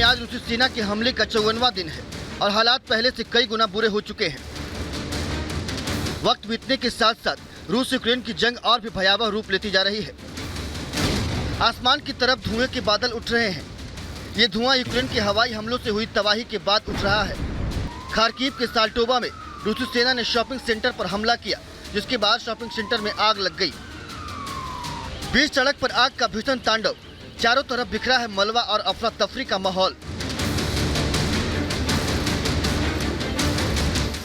आज रूसी सेना के हमले का 54वां दिन है और हालात पहले से कई गुना बुरे हो चुके हैं। वक्त बीतने के साथ साथ रूस यूक्रेन की जंग और भी भयावह रूप लेती जा रही है। आसमान की तरफ धुएं के बादल उठ रहे हैं। ये धुआं यूक्रेन के हवाई हमलों से हुई तबाही के बाद उठ रहा है। खार्किव के साल्टोवा में रूसी सेना ने शॉपिंग सेंटर पर हमला किया, जिसके बाद शॉपिंग सेंटर में आग लग गई। बीच सड़क पर आग का भीषण तांडव, चारों तरफ बिखरा है मलबा और अफरा तफरी का माहौल।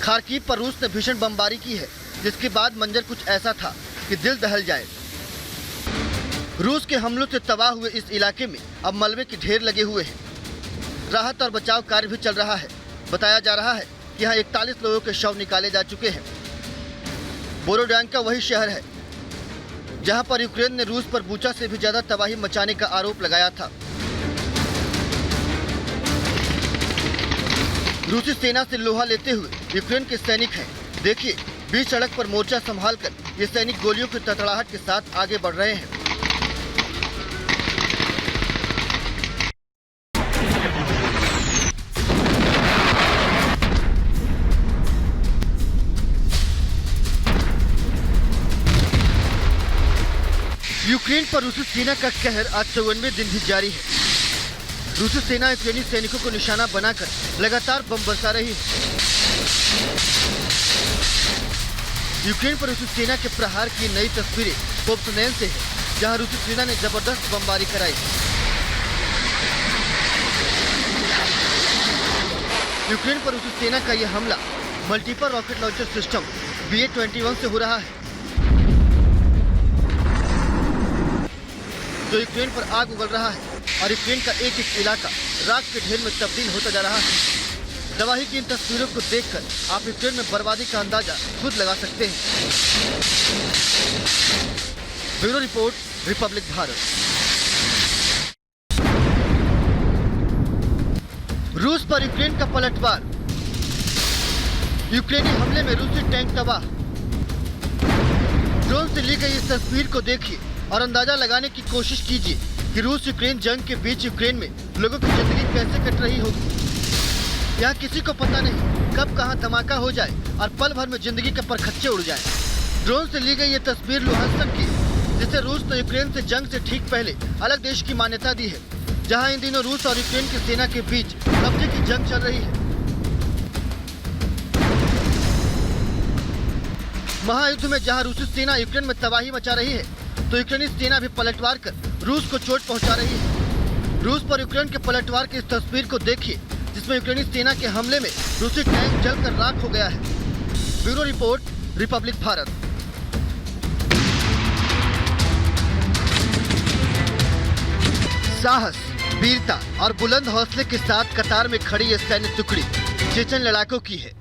खार्किव पर रूस ने भीषण बमबारी की है, जिसके बाद मंजर कुछ ऐसा था कि दिल दहल जाए। रूस के हमलों से तबाह हुए इस इलाके में अब मलबे के ढेर लगे हुए हैं। राहत और बचाव कार्य भी चल रहा है। बताया जा रहा है कि यहाँ 41 लोगों के शव निकाले जा चुके हैं। बोरोड्यांका वही शहर है जहाँ पर यूक्रेन ने रूस पर बूचा से भी ज्यादा तबाही मचाने का आरोप लगाया था। रूसी सेना से लोहा लेते हुए यूक्रेन के सैनिक हैं। देखिए, बीच सड़क पर मोर्चा संभालकर ये सैनिक गोलियों की तड़तड़ाहट के साथ आगे बढ़ रहे हैं। यूक्रेन पर रूसी सेना का कहर आज 54वें दिन भी जारी है। रूसी सेना यूक्रेनी सैनिकों को निशाना बनाकर लगातार बम बरसा रही है। यूक्रेन पर रूसी सेना के प्रहार की नई तस्वीरें पोप्सनेन से है, जहां रूसी सेना ने जबरदस्त बमबारी कराई। यूक्रेन पर रूसी सेना का यह हमला multiple rocket launcher system BA-21 से हो रहा है, जो यूक्रेन पर आग उगल रहा है और यूक्रेन का एक एक इलाका राख के ढेर में तब्दील होता जा रहा है। तबाही की इन तस्वीरों को देखकर आप यूक्रेन में बर्बादी का अंदाजा खुद लगा सकते हैं। Bureau report, Republic Bharat. रूस पर यूक्रेन का पलटवार। यूक्रेनी हमले में रूसी टैंक तबाह। ड्रोन से ली गई इस तस्वीर को देखिए और अंदाजा लगाने की कोशिश कीजिए कि रूस यूक्रेन जंग के बीच यूक्रेन में लोगों की जिंदगी कैसे कट रही होगी। यहाँ किसी को पता नहीं कब कहाँ धमाका हो जाए और पल भर में जिंदगी के परखच्चे उड़ जाए। ड्रोन से ली गई ये तस्वीर लुहांस्क की, जिसे रूस ने यूक्रेन से जंग से ठीक पहले अलग देश की मान्यता दी है, जहाँ इन दिनों रूस और यूक्रेन की सेना के बीच कब्जे की जंग चल रही है। महायुद्ध में जहाँ रूसी सेना यूक्रेन में तबाही मचा रही है, तो यूक्रेनी सेना भी पलटवार कर रूस को चोट पहुंचा रही है। रूस पर यूक्रेन के पलटवार की इस तस्वीर को देखिए, जिसमें यूक्रेनी सेना के हमले में रूसी टैंक जलकर राख हो गया है। Bureau report, Republic Bharat. साहस, वीरता और बुलंद हौसले के साथ कतार में खड़ी ये सैन्य टुकड़ी चेचन लड़ाकों की है।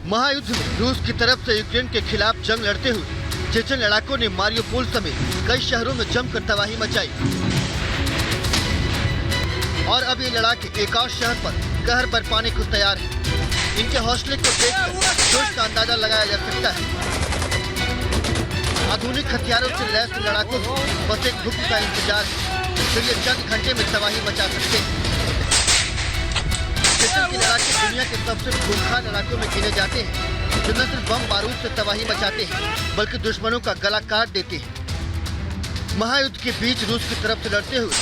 महायुद्ध में रूस की तरफ से यूक्रेन के खिलाफ जंग लड़ते हुए चेचन लड़ाकों ने मारियोपोल समेत कई शहरों में जमकर तबाही मचाई और अब ये लड़ाके एक और शहर पर कहर बरपाने को तैयार है। इनके हौसले को देखकर जोश का अंदाजा लगाया जा सकता है। आधुनिक हथियारों से लैस लड़ाकों को बस एक हुक्म का इंतजार है, फिर ये चंद घंटे में तबाही मचा सकते हैं। चेचन के लड़ाके दुनिया के सबसे खूंखार लड़ाकों में गिने जाते हैं, जो न सिर्फ बम बारूद से तबाही मचाते हैं, बल्कि दुश्मनों का गला काट देते हैं। महायुद्ध के बीच रूस की तरफ से लड़ते हुए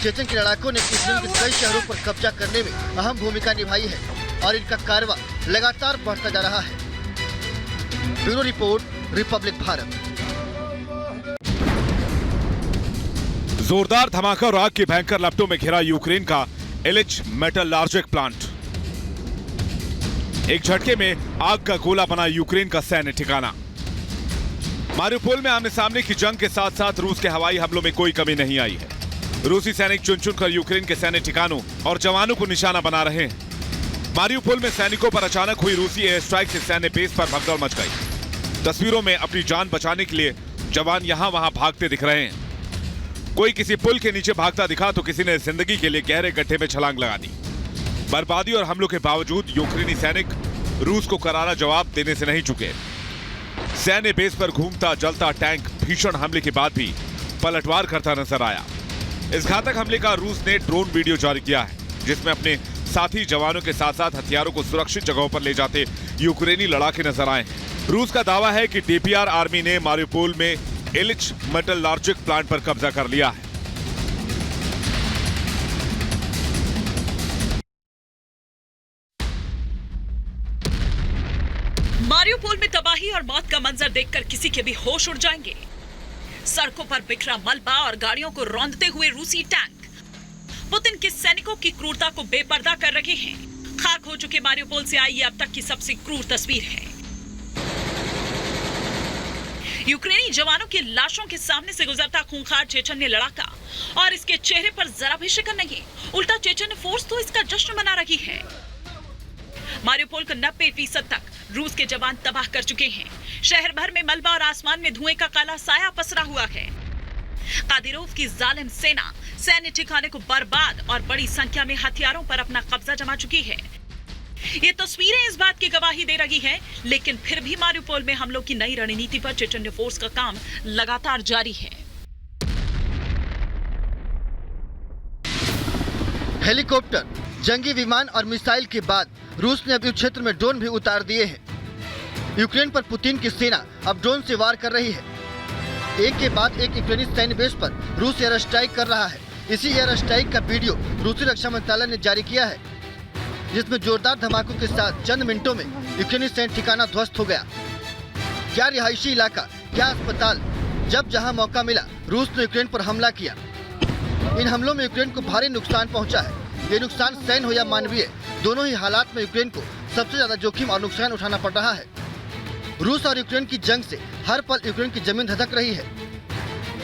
चेचन के लड़ाकों ने यूक्रेन के कई शहरों पर कब्जा करने में अहम भूमिका निभाई है और इनका कारवा लगातार बढ़ता जा रहा है। Bureau report, Republic Bharat. जोरदार धमाका और आग की भयंकर लपटों में घिरा यूक्रेन का एलिच मेटलर्जिक प्लांट। एक झटके में आग का गोला बना यूक्रेन का सैन्य ठिकाना। मारियोपोल में आमने सामने की जंग के साथ साथ रूस के हवाई हमलों में कोई कमी नहीं आई है। रूसी सैनिक चुन चुनकर यूक्रेन के सैन्य ठिकानों और जवानों को निशाना बना रहे हैं। मारियोपोल में सैनिकों पर अचानक हुई रूसी एयर स्ट्राइक से सैन्य बेस पर भगदड़ मच गई। तस्वीरों में अपनी जान बचाने के लिए जवान यहां वहां भागते दिख रहे हैं। कोई किसी पुल के नीचे भागता दिखा तो किसी ने जिंदगी के लिए गहरे गड्ढे में छलांग लगा दी। बर्बादी और हमलों के बावजूद यूक्रेनी सैनिक रूस को करारा जवाब देने से नहीं चुके। सैन्य बेस पर घूमता जलता टैंक भीषण हमले के बाद भी पलटवार करता नजर आया। इस घातक हमले का रूस ने ड्रोन वीडियो जारी किया है। जिसमें अपने साथी जवानों के साथ साथ हथियारों को सुरक्षित जगहों पर ले जाते यूक्रेनी लड़ाके नजर आए हैं। रूस का दावा है कि डीपीआर आर्मी ने मारिउपोल में इलिच मेटलर्जिक प्लांट पर कब्जा कर लिया है। मारिउपोल में तबाही और मौत का मंजर देखकर किसी के भी होश उड़ जाएंगे। सड़कों पर बिखरा मलबा और गाड़ियों को रौंदते हुए रूसी टैंक पुतिन के सैनिकों की क्रूरता को बेपर्दा कर रहे हैं। खाक हो चुके मारिउपोल से आई ये अब तक की सबसे क्रूर तस्वीर है। यूक्रेनी जवानों की लाशों के सामने से गुजरता खूंखार चेचन्य लड़ाका और इसके चेहरे पर जरा भी शिकन नहीं, उल्टा चेचन्य फोर्स तो इसका जश्न मना रही है। मारिउपोल का 90% तक रूस के जवान तबाह कर चुके हैं। शहर भर में मलबा और आसमान में धुएं का काला साया पसरा हुआ है। कादिरोव की जालिम सेना सैन्य ठिकाने को बर्बाद और बड़ी संख्या में हथियारों पर अपना कब्जा जमा चुकी है। ये तस्वीरें इस बात की गवाही दे रही हैं, लेकिन फिर भी मारिउपोल में हमलों की नई रणनीति पर चेचन्य फोर्स का काम लगातार जारी है। हेलीकॉप्टर, जंगी विमान और मिसाइल के बाद रूस ने अब युद्ध क्षेत्र में ड्रोन भी उतार दिए हैं। यूक्रेन पर पुतिन की सेना अब ड्रोन से वार कर रही है। एक के बाद एक यूक्रेनी सैन्य बेस पर रूस एयर स्ट्राइक कर रहा है। इसी एयर स्ट्राइक का वीडियो रूसी रक्षा मंत्रालय ने जारी किया है, जिसमें जोरदार धमाकों के साथ चंद मिनटों में यूक्रेनी सैन्य ठिकाना ध्वस्त हो गया। क्या रिहायशी इलाका, क्या अस्पताल, जब जहां मौका मिला रूस ने यूक्रेन पर हमला किया। इन हमलों में यूक्रेन को भारी नुकसान पहुंचा है। ये नुकसान सैन्य हो या मानवीय, दोनों ही हालात में यूक्रेन को सबसे ज्यादा जोखिम और नुकसान उठाना पड़ रहा है। रूस और यूक्रेन की जंग से हर पल यूक्रेन की जमीन धधक रही है।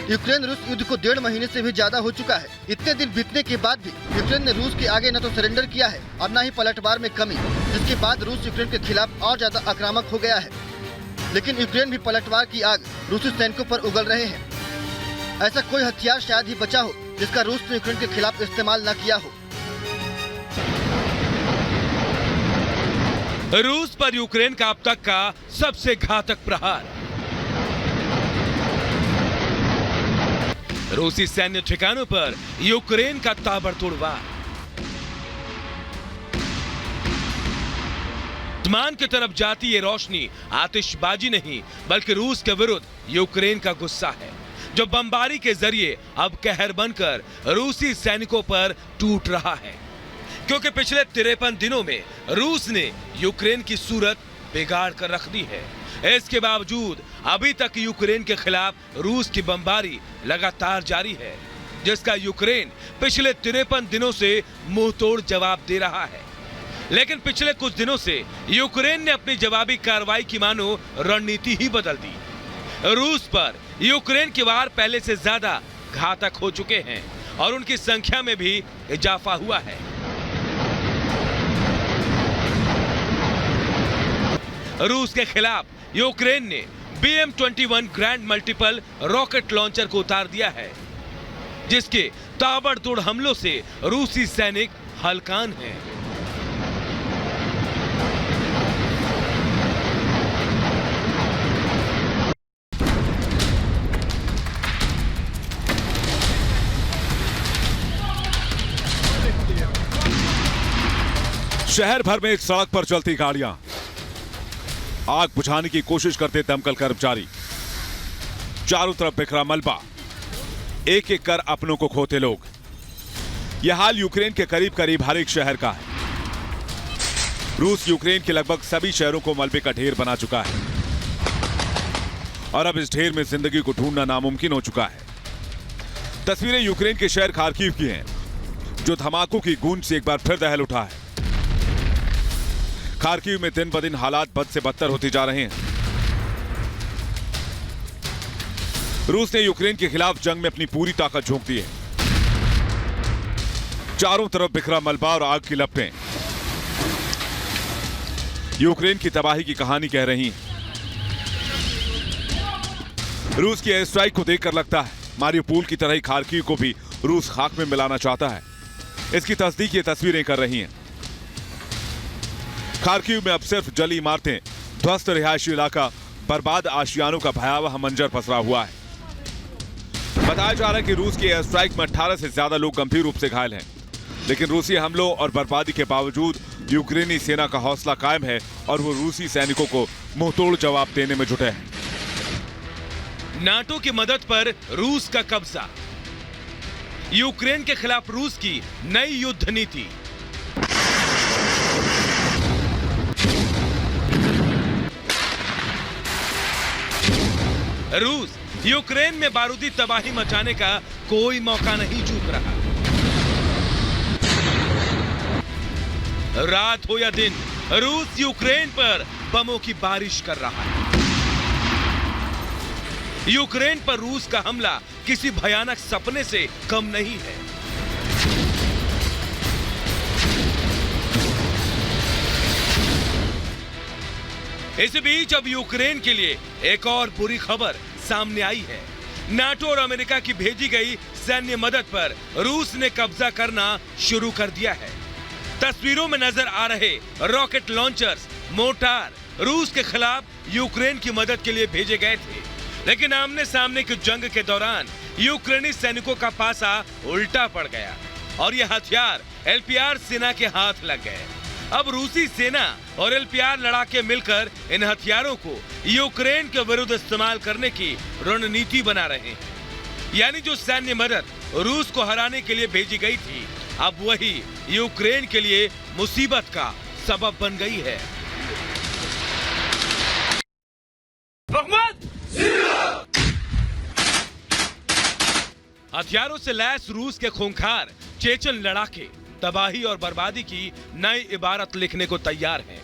यूक्रेन रूस युद्ध को 1.5 महीने से भी ज्यादा हो चुका है। इतने दिन बीतने के बाद भी यूक्रेन ने रूस के आगे न तो सरेंडर किया है और न ही पलटवार में कमी, जिसके बाद रूस यूक्रेन के खिलाफ और ज्यादा आक्रामक हो गया है। लेकिन यूक्रेन भी पलटवार की आग रूसी सैनिकों पर उगल रहे हैं। ऐसा कोई हथियार शायद ही बचा हो जिसका रूस ने यूक्रेन के खिलाफ इस्तेमाल न किया हो। रूस पर यूक्रेन का अब तक का सबसे घातक प्रहार। रूसी सैन्य ठिकानों पर यूक्रेन का ताबड़तोड़ वार। आसमान की तरफ जाती ये रोशनी आतिशबाजी नहीं, बल्कि रूस के विरुद्ध यूक्रेन का गुस्सा है, जो बमबारी के जरिए अब कहर बनकर रूसी सैनिकों पर टूट रहा है। क्योंकि पिछले 53 दिनों में रूस ने यूक्रेन की सूरत बिगाड़ कर रख दी है। इसके बावजूद अभी तक यूक्रेन के खिलाफ रूस की बमबारी लगातार जारी है, जिसका यूक्रेन पिछले 53 दिनों से मुंहतोड़ जवाब दे रहा है। लेकिन पिछले कुछ दिनों से यूक्रेन ने अपनी जवाबी कार्रवाई की मानो रणनीति ही बदल दी। रूस पर यूक्रेन के वार पहले से ज्यादा घातक हो चुके हैं और उनकी संख्या में भी इजाफा हुआ है। रूस के खिलाफ यूक्रेन ने BM-21 grand multiple rocket launcher को उतार दिया है, जिसके ताबड़तोड़ हमलों से रूसी सैनिक हलकान हैं। शहर भर में सड़क पर चलती गाड़ियां, आग बुझाने की कोशिश करते दमकल कर्मचारी, चारों तरफ बिखरा मलबा, एक एक कर अपनों को खोते लोग। यह हाल यूक्रेन के करीब करीब हर एक शहर का है। रूस यूक्रेन के लगभग सभी शहरों को मलबे का ढेर बना चुका है और अब इस ढेर में जिंदगी को ढूंढना नामुमकिन हो चुका है। तस्वीरें यूक्रेन के शहर खार्किव की हैं, जो धमाकों की गूंज से एक बार फिर दहल उठा है। खार्किव में दिन ब दिन हालात बद से बदतर होते जा रहे हैं। रूस ने यूक्रेन के खिलाफ जंग में अपनी पूरी ताकत झोंक दी है। चारों तरफ बिखरा मलबा और आग की लपटें यूक्रेन की तबाही की कहानी कह रही हैं। रूस की एयर स्ट्राइक को देखकर लगता है मारिउपोल की तरह ही खार्किव को भी रूस खाक में मिलाना चाहता है। इसकी तस्दीक ये तस्वीरें कर रही हैं। खार्किव में अब सिर्फ जली इमारतें, ध्वस्त रिहायशी इलाका, बर्बाद आशियानों का भयावह मंजर पसरा हुआ है। बताया जा रहा है कि रूस की एयर स्ट्राइक में 18 से ज्यादा लोग गंभीर रूप से घायल हैं। लेकिन रूसी हमलों और बर्बादी के बावजूद यूक्रेनी सेना का हौसला कायम है और वो रूसी सैनिकों को मुंहतोड़ जवाब देने में जुटे हैं। नाटो की मदद पर रूस का कब्जा, यूक्रेन के खिलाफ रूस की नई युद्ध नीति। रूस यूक्रेन में बारूदी तबाही मचाने का कोई मौका नहीं चूक रहा। रात हो या दिन, रूस यूक्रेन पर बमों की बारिश कर रहा है। यूक्रेन पर रूस का हमला किसी भयानक सपने से कम नहीं है। इस बीच अब यूक्रेन के लिए एक और बुरी खबर सामने आई है। नाटो और अमेरिका की भेजी गई सैन्य मदद पर रूस ने कब्जा करना शुरू कर दिया है। तस्वीरों में नजर आ रहे रॉकेट लॉन्चर्स, मोर्टार रूस के खिलाफ यूक्रेन की मदद के लिए भेजे गए थे, लेकिन आमने सामने की जंग के दौरान यूक्रेनी सैनिकों का पासा उल्टा पड़ गया और यह हथियार एलपीआर सेना के हाथ लग गए। अब रूसी सेना और एलपीआर लड़ाके मिलकर इन हथियारों को यूक्रेन के विरुद्ध इस्तेमाल करने की रणनीति बना रहे हैं। यानी जो सैन्य मदद रूस को हराने के लिए भेजी गई थी, अब वही यूक्रेन के लिए मुसीबत का सबब बन गई है। हथियारों से लैस रूस के खूंखार चेचन लड़ाके तबाही और बर्बादी की नई इबारत लिखने को तैयार हैं।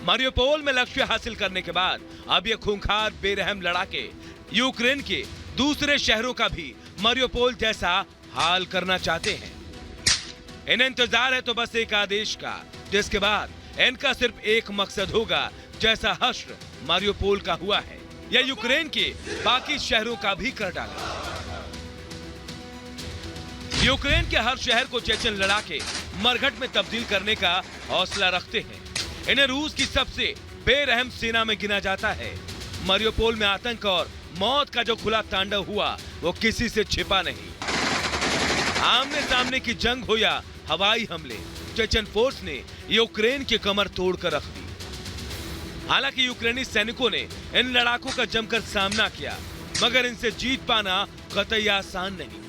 मारियोपोल में लक्ष्य हासिल करने के बाद अब ये खूंखार बेरहम लड़ाके यूक्रेन के दूसरे शहरों का भी मारियोपोल जैसा हाल करना चाहते हैं। इन्हें इंतजार है तो बस एक आदेश का, जिसके बाद इनका सिर्फ एक मकसद होगा, जैसा हश्र मारियोपोल का हुआ है, या यूक्रेन के बाकी शहरों का भी कर डाला। यूक्रेन के हर शहर को चेचन लड़ाके मरघट में तब्दील करने का हौसला रखते हैं। इन्हें रूस की सबसे बेरहम सेना में गिना जाता है। मारियोपोल में आतंक और मौत का जो खुला तांडव हुआ, वो किसी से छिपा नहीं। आमने सामने की जंग हो या हवाई हमले, चेचन फोर्स ने यूक्रेन की कमर तोड़कर रख दी। हालांकि यूक्रेनी सैनिकों ने इन लड़ाकों का जमकर सामना किया, मगर इनसे जीत पाना कतई आसान नहीं।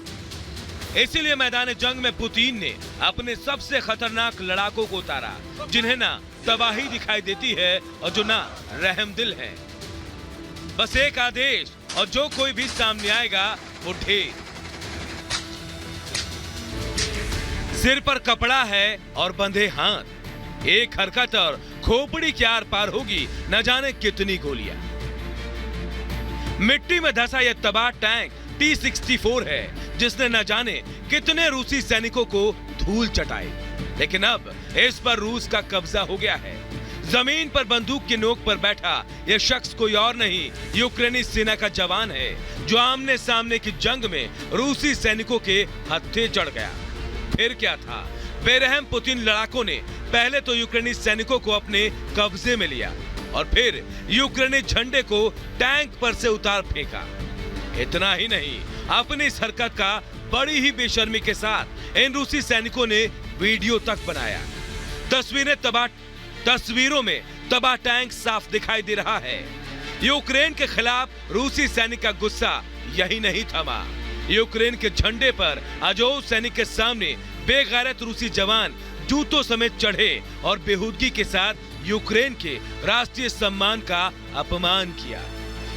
इसीलिए मैदान जंग में पुतिन ने अपने सबसे खतरनाक लड़ाकों को उतारा, जिन्हें ना तबाही दिखाई देती है और जो ना रहमदिल है। बस एक आदेश और जो कोई भी सामने आएगा वो ढेर। सिर पर कपड़ा है और बंधे हाथ, एक हरकत और खोपड़ी के आर पार होगी न जाने कितनी गोलियां। मिट्टी में धंसा यह तबाह टैंक T-64 है, जिसने न जाने कितने रूसी सैनिकों को धूल चटाई। लेकिन अब इस पर रूस का कब्जा हो गया है। जमीन पर बंदूक की नोक पर बैठा यह शख्स कोई और नहीं, यूक्रेनी सेना का जवान है, जो आमने सामने की जंग में रूसी सैनिकों के हत्थे चढ़ गया। फिर क्या था, बेरहम पुतिन लड़ाकों ने पहले तो यूक्रेनी सैनिकों को अपने कब्जे में लिया और फिर यूक्रेनी झंडे को टैंक पर से उतार फेंका। इतना ही नहीं, अपनी इस हरकत का बड़ी ही बेशर्मी के साथ इन रूसी सैनिकों ने वीडियो तक बनाया। तस्वीरों में तबाह टैंक साफ दिखाई दे रहा है। यूक्रेन के खिलाफ रूसी सैनिक का गुस्सा यही नहीं थमा। यूक्रेन के झंडे पर अजोव सैनिक के सामने बेगैरत रूसी जवान जूतों समेत चढ़े और बेहूदगी के साथ यूक्रेन के राष्ट्रीय सम्मान का अपमान किया।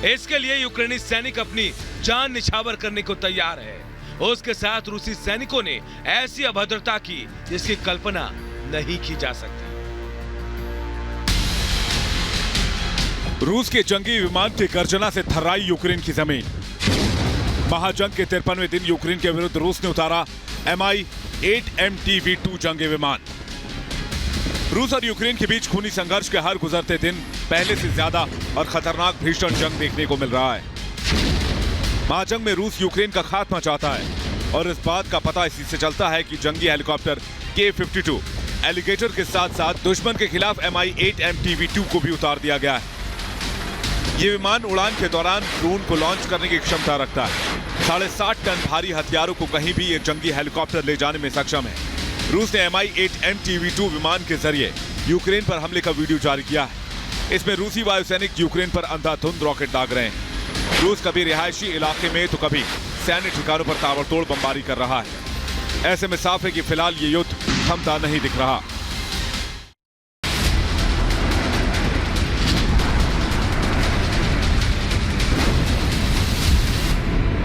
इसके लिए यूक्रेनी सैनिक अपनी जान निछावर करने को तैयार है। उसके साथ रूसी सैनिकों ने ऐसी अभद्रता की जिसकी कल्पना नहीं की जा सकती। रूस के जंगी विमान की गर्जना से थर्राई यूक्रेन की जमीन। महाजंग के 53वें दिन यूक्रेन के विरुद्ध रूस ने उतारा Mi-8 MTV-2 जंगी विमान। रूस और यूक्रेन के बीच खूनी संघर्ष के हर गुजरते दिन पहले से ज्यादा और खतरनाक भीषण जंग देखने को मिल रहा है। महाजंग में रूस यूक्रेन का खात्मा चाहता है और इस बात का पता इसी से चलता है कि जंगी हेलीकॉप्टर K-52 एलिगेटर के साथ साथ दुश्मन के खिलाफ Mi-8 MTV-2 को भी उतार दिया गया है। ये विमान उड़ान के दौरान ड्रोन को लॉन्च करने की क्षमता रखता है। 60.5 टन भारी हथियारों को कहीं भी ये जंगी हेलीकॉप्टर ले जाने में सक्षम है। रूस ने Mi-8 MTV-2 विमान के जरिए यूक्रेन पर हमले का वीडियो जारी किया है। इसमें रूसी वायुसैनिक यूक्रेन पर अंधाधुंध रॉकेट दाग रहे हैं। रूस कभी रिहायशी इलाके में तो कभी सैन्य ठिकानों पर ताबड़तोड़ बमबारी कर रहा है। ऐसे में साफ है कि फिलहाल ये युद्ध थमता नहीं दिख रहा।